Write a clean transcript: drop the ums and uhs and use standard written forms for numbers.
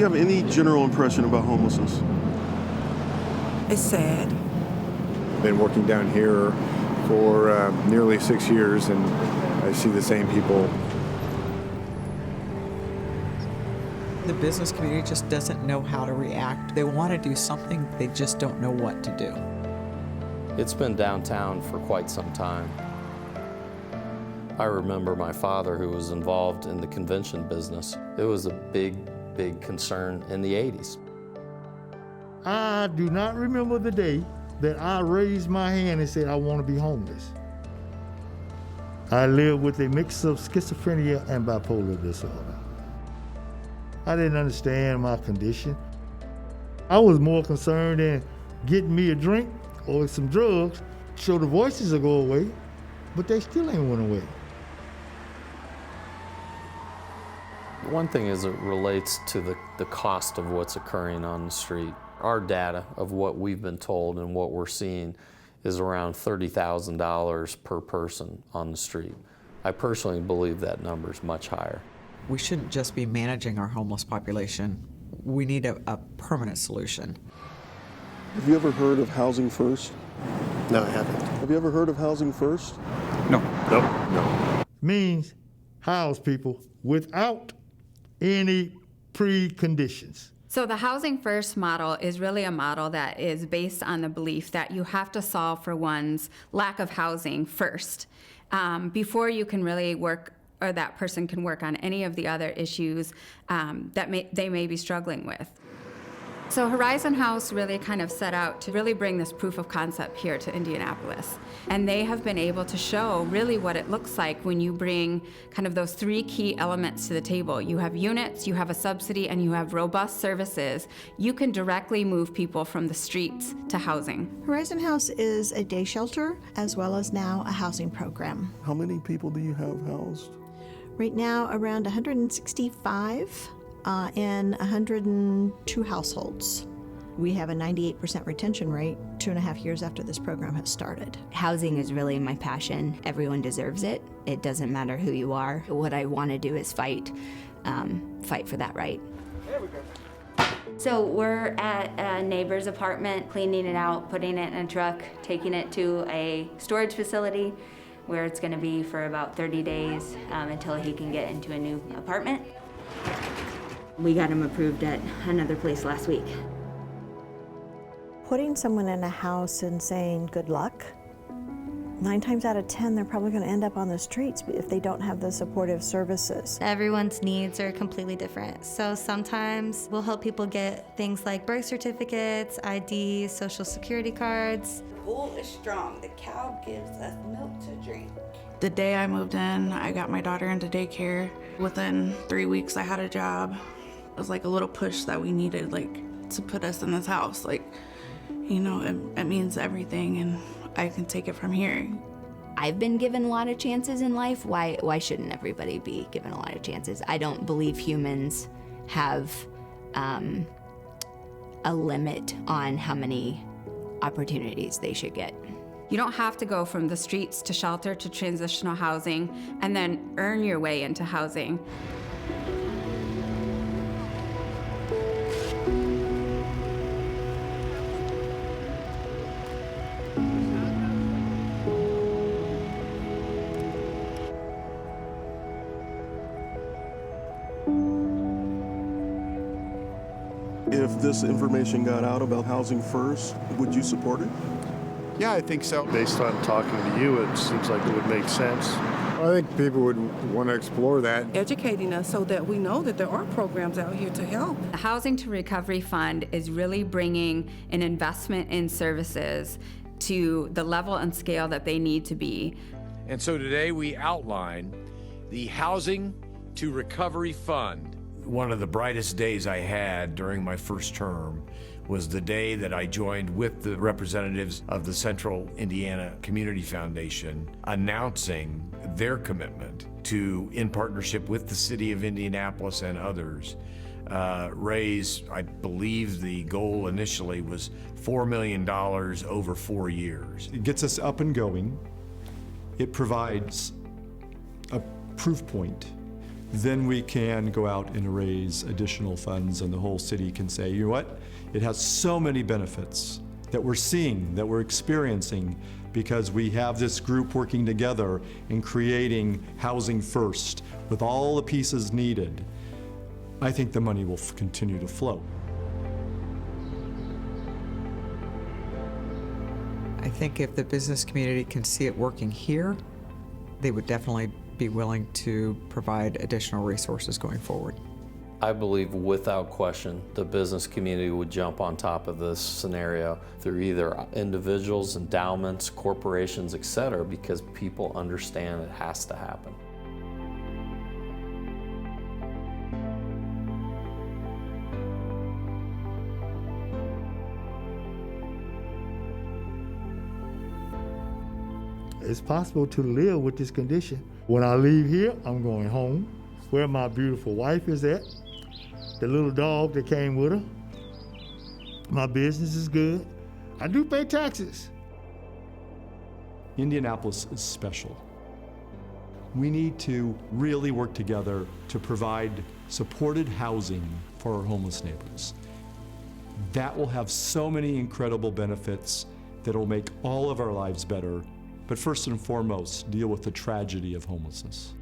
you have any general impression about homelessness? It's sad. Been working down here for nearly 6 years, and I see the same people. The business community just doesn't know how to react. They want to do something, they just don't know what to do. It's been downtown for quite some time. I remember my father, who was involved in the convention business. It was a big concern in the 80s. I do not remember the day that I raised my hand and said I want to be homeless. I live with a mix of schizophrenia and bipolar disorder. I didn't understand my condition. I was more concerned in getting me a drink or some drugs so the voices will go away, but they still ain't went away. One thing is it relates to the cost of what's occurring on the street. Our data of what we've been told and what we're seeing is around $30,000 per person on the street. I personally believe that number is much higher. We shouldn't just be managing our homeless population. We need a permanent solution. Have you ever heard of Housing First? No, I haven't. Have you ever heard of Housing First? No. Means house people without any preconditions. So the Housing First model is really a model that is based on the belief that you have to solve for one's lack of housing first before you can really work, or that person can work on any of the other issues that they may be struggling with. So Horizon House really kind of set out to really bring this proof of concept here to Indianapolis. And they have been able to show really what it looks like when you bring kind of those three key elements to the table. You have units, you have a subsidy, and you have robust services. You can directly move people from the streets to housing. Horizon House is a day shelter as well as now a housing program. How many people do you have housed? Right now, around 165 in 102 households. We have a 98% retention rate 2.5 years after this program has started. Housing is really my passion. Everyone deserves it. It doesn't matter who you are. What I want to do is fight for that right. There we go. So we're at a neighbor's apartment, cleaning it out, putting it in a truck, taking it to a storage facility where it's going to be for about 30 days until he can get into a new apartment. We got him approved at another place last week. Putting someone in a house and saying good luck, 9 times out of 10 they're probably going to end up on the streets if they don't have the supportive services. Everyone's needs are completely different. So sometimes we'll help people get things like birth certificates, IDs, social security cards. The bull is strong. The cow gives us milk to drink. The day I moved in, I got my daughter into daycare. Within 3 weeks, I had a job. It was like a little push that we needed, to put us in this house. It means everything, and I can take it from here. I've been given a lot of chances in life. Why shouldn't everybody be given a lot of chances? I don't believe humans have a limit on how many opportunities they should get. You don't have to go from the streets to shelter to transitional housing and then earn your way into housing. If this information got out about Housing First, would you support it? Yeah, I think so. Based on talking to you, it seems like it would make sense. I think people would want to explore that. Educating us so that we know that there are programs out here to help. The Housing to Recovery Fund is really bringing an investment in services to the level and scale that they need to be. And so today we outline the Housing to Recovery Fund. One of the brightest days I had during my first term was the day that I joined with the representatives of the Central Indiana Community Foundation announcing their commitment to, in partnership with the city of Indianapolis and others, raise, I believe the goal initially was $4 million over 4 years. It gets us up and going. It provides a proof point then we can go out and raise additional funds, and the whole city can say, you know what, it has so many benefits that we're seeing, that we're experiencing, because we have this group working together and creating Housing First with all the pieces needed. I think the money will continue to flow. I think if the business community can see it working here, they would definitely be willing to provide additional resources going forward. I believe without question the business community would jump on top of this scenario through either individuals, endowments, corporations, etc., because people understand it has to happen. It's possible to live with this condition. When I leave here, I'm going home, where my beautiful wife is at, the little dog that came with her. My business is good. I do pay taxes. Indianapolis is special. We need to really work together to provide supported housing for our homeless neighbors. That will have so many incredible benefits that will make all of our lives better, but first and foremost, deal with the tragedy of homelessness.